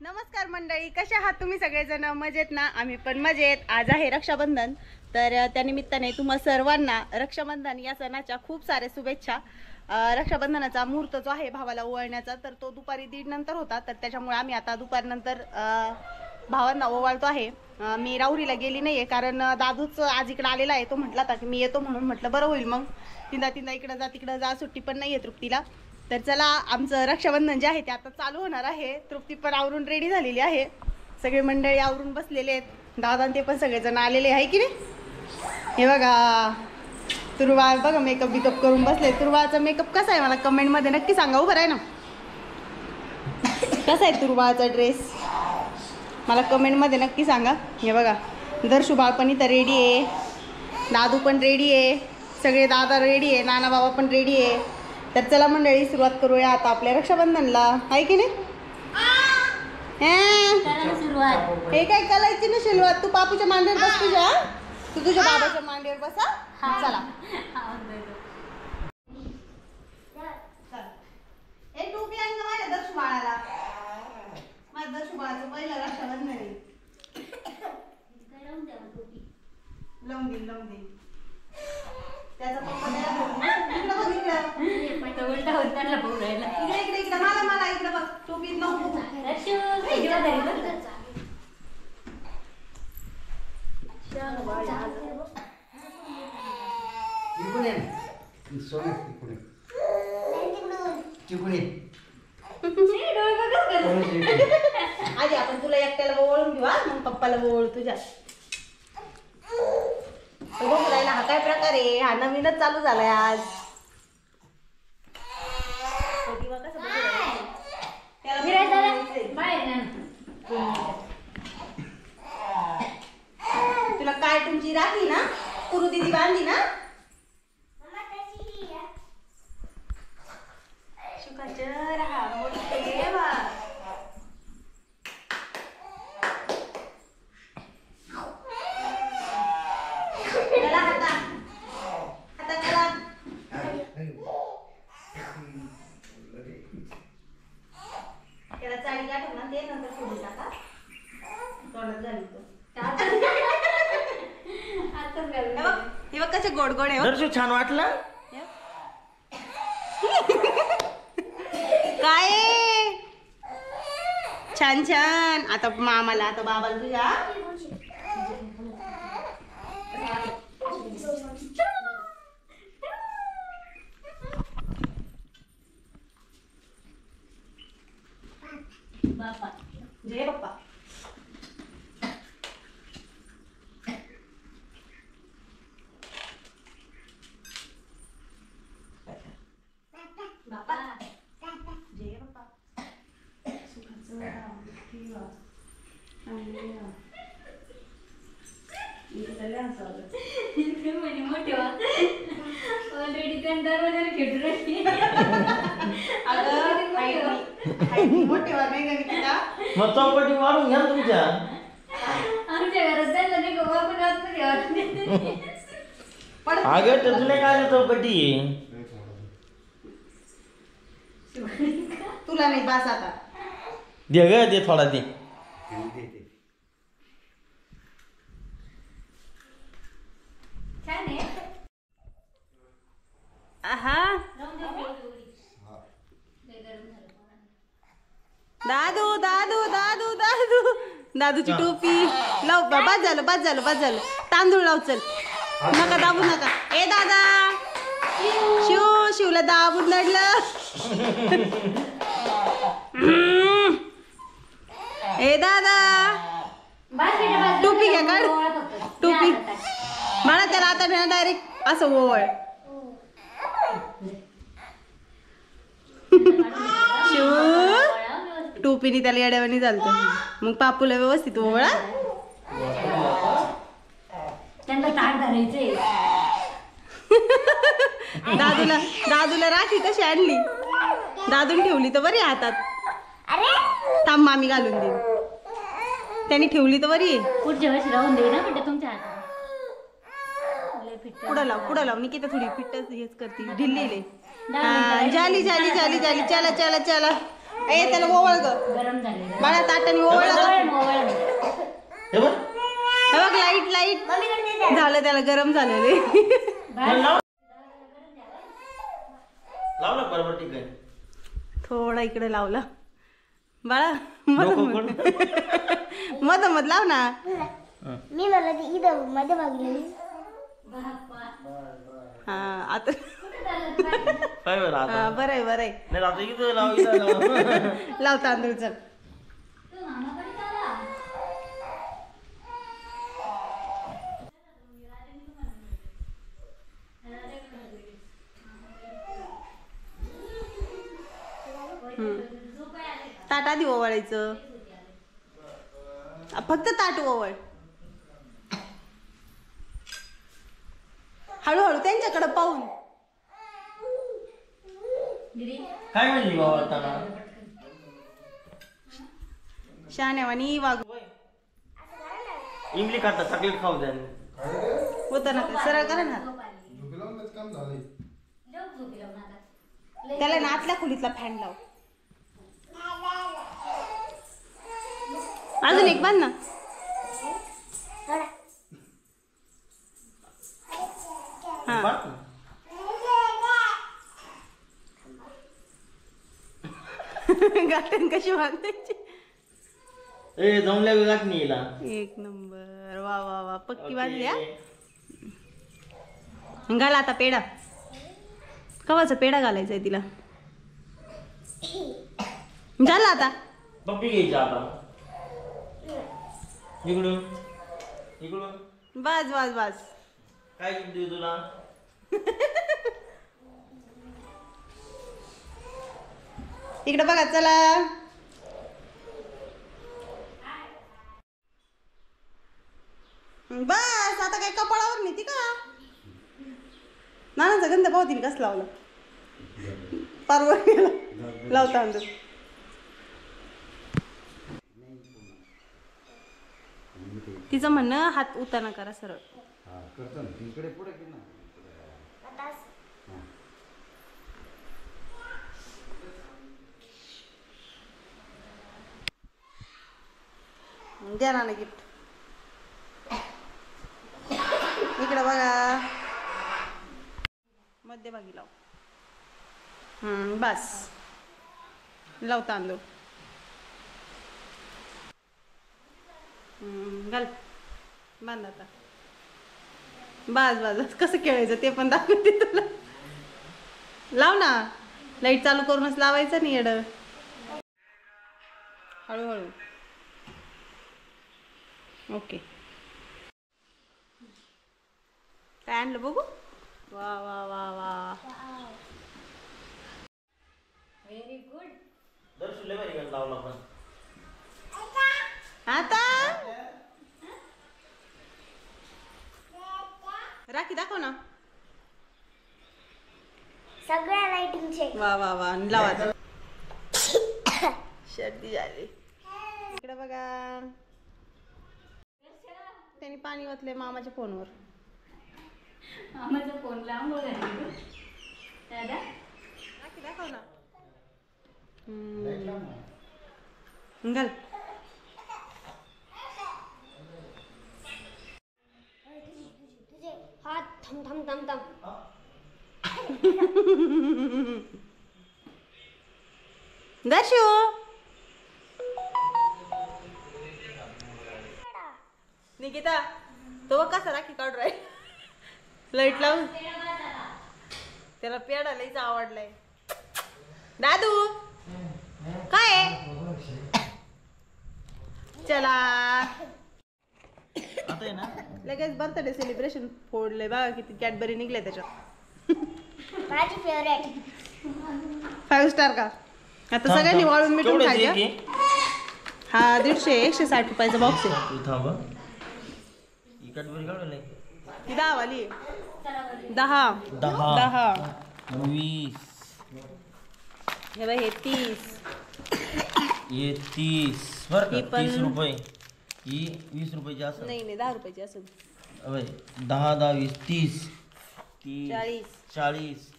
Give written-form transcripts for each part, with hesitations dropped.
नमस्कार मंडळी, कशा आहात तुम्ही सगळेजण? मजेत ना? आम्ही पण मजेत. आज आहे रक्षाबंधन, तर त्यानिमित्ताने तुम्हा सर्वांना रक्षाबंधन या सणाच्या खूप साऱ्या शुभेच्छा. रक्षाबंधनाचा मुहूर्त जो आहे भावाला ओवाळण्याचा, तर तो दुपारी 1:30 नंतर होता, तर त्याच्यामुळे आम्ही आता दुपारनंतर भावांना ओवाळतो आहे. मी राहुरीला गेली नाहीये कारण दादूच आज इकडे आलेला आहे. तो म्हटला होता की मी येतो, म्हणून म्हटलं बरं होईल. मग तिंदा इकडे जा तिकडे जा, सुट्टी पण नाहीये तृप्तीला. तर चला, आमचं रक्षाबंधन जे आहे ते आता चालू होणार आहे. तृप्ती पण आवरून रेडी झालेली आहे, सगळे मंडळी आवरून बसलेले आहेत, दादा ते पण सगळेजण आलेले आहे की नाही. हे बघा तुर्वा बघा मेकअप बिकअप करून बसले. तुर्वाचा मेकअप कसा आहे मला कमेंट मध्ये नक्की सांगा. उभं आहे ना, कसा आहे तुर्वाचा ड्रेस मला कमेंट मध्ये नक्की सांगा. हे बघा दर्शू बाळ पण इथं रेडी आहे, दादू पण रेडी आहे, सगळे दादा रेडी आहे, नाना बाबा पण रेडी आहे. तर चला मंडळी, सुरुवात करूया आता आपल्या रक्षाबंधनला, आहे की नाही. हे काय करायची ना सुरुवात. तू बापूच्या मांडीवर बस, तू तुझ्या बाबाच्या मांडीवर बसा. चला हे टोपी अंग माझ्या दर्शू बाळाला, माझ्या दर्शू बाळाचं पहिलं रक्षाबंधन आहे. लावून दे त्याचा पप्पा इकडे मला इकडे बघ. टोपी नको आधी आपण तुला एकट्याला ओळून घेऊ, मग पप्पाला ओळू तुझ्या. बघायला हा काय प्रकार आहे, हा नवीनच चालू झालाय आज. तुला काय तुमची राखी ना कुरू दिदी बांधली ना. शुकाचं राहा मोठे बा. त्याला चाळी गाठून ना ते नंतर सोडून टाका. तोंडात घालून हे बघ कसे गोड गोड आहे. दर्शू छान वाटलं काय छान छान. आता मामाला आता बाबाला तुझ्या बाप्पा जय बाप्पा. बाप्पा जय बाप्पा. सुखाचं ठेवा ऑलरेडी कंटाळून खेळून राहिली. मोठेवा नाही का तिला मग चौकटी वाढून घ्या तुमच्या. आमच्या घरात जायला नाही गो आपण अगं तुझं काय चौकटी तुला नाही बास आता. दे ग दे थोडा दे. छान आहे. आहा दादू दादू दादू दादू दादूची टोपी लाव. बाद झालं. तांदूळ लाव चल. नका दाबू नका. ए दादा शिवला दाबून नडलं. ए दादा टोपी घ्या काढ. टोपी म्हणा त्याला आता डायरेक्ट असं ओवळ. शिव टोपीने त्याला येड्यावानी चालतं. मग पापूला व्यवस्थित ओवळा. त्यांना ताट धरायचंय. दादूला राखी कशी आणली, दादून ठेवली तर बरी हातात. थांब मामी घालून दे. त्यांनी ठेवली तर बरी. पुढच्या वर्षी राहून देऊ ना म्हणजे तुमच्या हातात. पुढं लाव निकिता थोडी पिट्ट हेच करते ढिल्ली. जाली चला ए त्याला ओवळ ग गरम झाले बाळा ताटाने ओवळ हे बघ हे बघ लाईट लाईट झालं त्याला गरम झालेले लाव ना बरोबर ठीक आहे थोडा इकडे लावला बाळा डोकं कोण? मध मध लाव ना मी मला ती इथं मध्ये बघली हा आता काय बरं आता हा बरं आहे बरं आहे नाही आता इथं लाव इथं लाव लाव तांदूळ चल ताट आधी ओवाळायचं फक्त ताट ओवळ हळूहळू त्यांच्याकडे पाहून काय म्हणली बाबा आता शहाण्यावानी वागू इमली खाता चॉकलेट खाऊ द्या होत ना ते. सरळ करा ना त्याला ना आतल्या खोलीतला फॅन लाव अजून एक बांध ना हा गाठण कशी बांधायची ए जमल्या गाठ नाही हिला. एक नंबर वा वा वा पक्की बांधली हा घाला आता पेढा कवाचा पेढा घालायचा आहे तिला झाला आता पप्पी घ्यायची आता इकडून इकडून बस बस बस काय गिफ्ट देऊ तुला इकडे बघा चला बस आता काय कपाळावर नेती का नानाचा गंध पावतीने कस लावला पारवर लावता अंदर तिचं म्हणणं हात उताना करा सरळ द्या ना गिफ्ट इकडे बघा मध्यभागी लाव बस लाव तांदूळ घाल बांध आता बस बस बस कसं खेळायचं ते पण दाखवते तुला लाव ना लाईट चालू करूनच लावायचं नाही येड हळूहळू ओके काय आणलं बघू वा वा वा वा व्हेरी गुड दर्शुले भारी गंध लावला पण आता राखी दाखव ना सगळ्या लाइटिंगचे वा वा वा लावा आता. सर्दी झाली इकडे बघा त्यांनी पाणी ओतले मामाच्या फोनवर मामाचा फोन लांब झाला दादा राखी दाखव ना घाल तुझे हात थम थम थम थम दर्शू निकिता तो बघ कसा राखी काढू राय लाईट लावून त्याला पेढा लईच आवडलाय दादू काय आहे? चला आता आहे ना लगेच बर्थडे सेलिब्रेशन फोडलंय बघा किती कॅडबरी निघले त्याच्यात माझी फेवरेट 5 स्टार का आता सगळ्यांनी वाळून मिटून केवढं आहे खायचं की? हा 150 रुपयाचा बॉक्स आहे तू थांब हं. ही कॅडबरी काढून नाही ती 10 वाली आहे. 10 10 10 20 हे बाई हे 30 ये 30 बरं ही का पण- 30 रुपये ही 20 रुपयाची असं नाही नाही 10 रुपयाची असेल अबे 10 10 20 30 30 40 40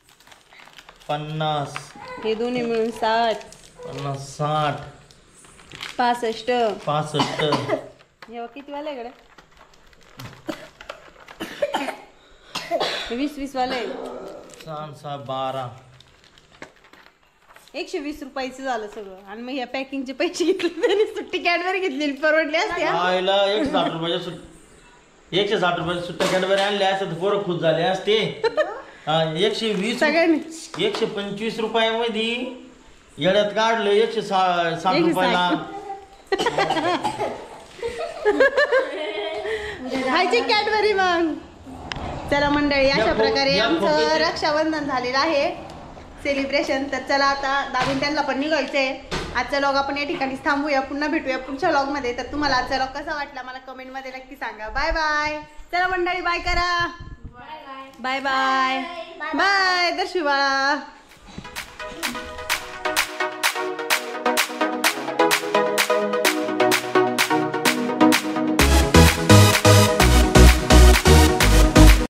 50 हे दोन्ही मिळून 60 50, 60, 65. 65, हे किती वाले इकडे 20 वाले 6, 12. 120 रुपयाचं झालं सगळं. आणि मग ह्या पॅकिंगचे पैसे घेतले त्यांनी सुट्टी कॅडबरी घेतलेली परवडली असते हा. आईला 160 रुपयाच्या 160 रुपयाच्या सुट्ट्या कॅडबरी आणल्या असतात तर पोरं खुश झाले असते. 120 सगळ्यांनी 125 रुपयामध्ये येड्यात काढलं 160 रुपयाला. खायची कॅडबरी मग. चला मंडळी, अशा प्रकारे या आमचं खोक्याची- रक्षाबंधन झालेलं आहे सेलिब्रेशन. तर चला आता दादून त्यांना पण निघायचंय. आजचा लॉग आपण या ठिकाणीच थांबूया. पुन्हा भेटूया पुढच्या लॉग मध्ये. तर तुम्हाला आजचा लॉग कसा वाटला मला कमेंट मध्ये नक्की सांगा. Bye bye. चला मंडळी, बाय करा. बाय बाय बाय दर्शू बाळा.